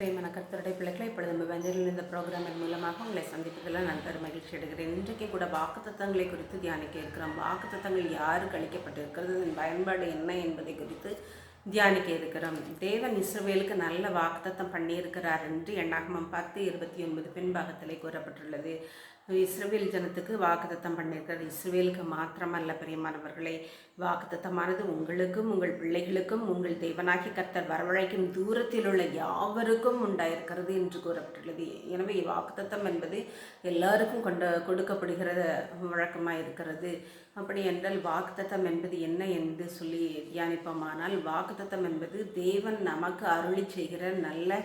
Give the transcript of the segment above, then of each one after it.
பிரேமன கர்த்தருடைய பிள்ளைகளை இப்பொழுது நம்ம வஞ்சலில் இந்த ப்ரோக்ராமின் மூலமாக உங்களை சந்திப்பதில் நான் பெரும் மகிழ்ச்சி அடைகிறேன். இன்றைக்கு கூட வாக்குத்தத்தங்களை குறித்து தியானிக்க இருக்கிறோம். வாக்குத்தத்தங்கள் யாருக்கு அளிக்கப்பட்டிருக்கிறது, அதன் பயன்பாடு என்ன என்பதை குறித்து தியானிக்க இருக்கிறோம். தேவன் இஸ்ரவேலுக்கு நல்ல வாக்குத்தத்தம் பண்ணியிருக்கிறார் என்று எண்ணாகமம் 10:29 பின்பாகத்திலே கூறப்பட்டுள்ளது. இஸ்ரவேல் ஜனத்துக்கு வாக்குத்தத்தம் பண்ணியிருக்கிறார். இஸ்ரவேலுக்கு மாத்திரமல்ல பிரியமானவர்களே, வாக்குத்தத்தமானது உங்களுக்கும் உங்கள் பிள்ளைகளுக்கும் உங்கள் தேவனாகி கர்த்தர் வரவழைக்கும் தூரத்தில் உள்ள யாவருக்கும் உண்டாயிருக்கிறது என்று கூறப்பட்டுள்ளது. எனவே வாக்குத்தத்தம் என்பது எல்லாருக்கும் கொடுக்கப்படுகிற வழக்கமாக இருக்கிறது. அப்படி என்றால் வாக்குத்தத்தம் என்பது என்ன என்று சொல்லி தியானிப்போமானால், வாக்குத்தத்தம் என்பது தேவன் நமக்கு அருளி செய்கிற நல்ல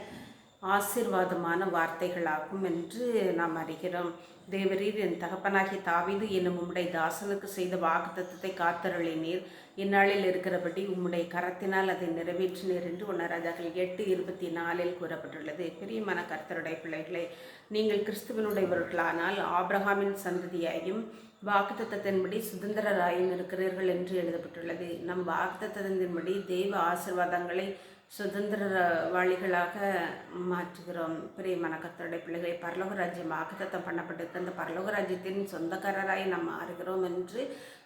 ஆசீர்வாதமான வார்த்தைகளாகும் என்று நாம் அறிகிறோம். தேவரீர் என் தகப்பனாகிய தாவீது என்னும் உம்முடைய தாசனுக்கு செய்த வாக்குத்தத்தத்தை காத்தருளினீர், இந்நாளில் இருக்கிறபடி உம்முடைய கரத்தினால் அதை நிறைவேற்றினீர் என்று 1 ராஜாக்கள் 8:24 கூறப்பட்டுள்ளது. பிரியமான கர்த்தருடைய பிள்ளைகளை, நீங்கள் கிறிஸ்துவனுடையவர்களானால் ஆபிரகாமின் சந்ததியாயும் வாக்குத்தத்தத்தின்படி சுதந்திரராயும் இருக்கிறீர்கள் என்று எழுதப்பட்டுள்ளது. நம் வாக்குத்தத்தத்தின்படி தெய்வ ஆசீர்வாதங்களை சுதந்திரவாளிகளாக மாற்றுகிறோம். பிரியமான கர்த்தருடைய பிள்ளைகளை, பரலோக ராஜ்யம் வாக்குத்தத்தம் பண்ணப்பட்டிருக்க அந்த பரலோக ராஜ்யத்தின் சொந்தக்காரராய் நாம் மாறுகிறோம் என்று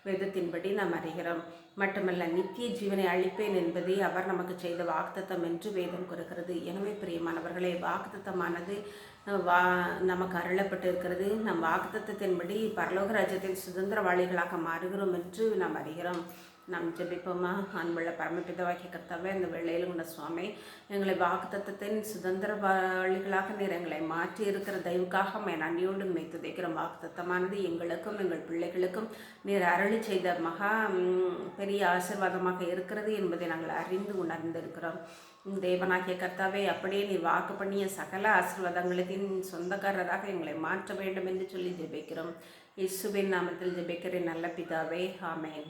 வேதத்தின்படி நாம் அறிகிறோம். மட்டுமல்ல, நித்திய ஜீவனை அளிப்பேன் என்பதை அவர் நமக்கு செய்த வாக்குத்தத்தம் என்று வேதம் கூறுகிறது. எனவே பிரியமானவர்களே, வாக்குத்தத்தமானது நமக்கு அருளப்பட்டிருக்கிறது. நம் வாக்குத்தத்தின்படி பரலோக ராஜ்யத்தின் சுதந்திரவாளிகளாக மாறுகிறோம் என்று நாம் அறிகிறோம். நாம் ஜெபிப்போமா? அன்புள்ள பரமபிதாவாகிய கர்த்தாவே, இந்த வேளையில் உள்ள சுவாமி, எங்களை வாக்குத்தத்தத்தின் சுதந்திரவாளிகளாக நீர் எங்களை மாற்றி இருக்கிற தயவுக்காக நன்றியோடு துதிக்கிறோம். வாக்குத்தத்தமானது எங்களுக்கும் எங்கள் பிள்ளைகளுக்கும் நீர் அருளி செய்த மகா பெரிய ஆசீர்வாதமாக இருக்கிறது என்பதை நாங்கள் அறிந்து உணர்ந்திருக்கிறோம். தேவனாகிய கர்த்தாவே, அப்படியே நீ வாக்கு பண்ணிய சகல ஆசீர்வாதங்களின் சொந்தக்காரராக எங்களை மாற்ற வேண்டும் என்று சொல்லி ஜெபிக்கிறோம். இயேசுவின் நாமத்தில் ஜெபிக்கிறேன் நல்ல பிதாவே, ஆமென்.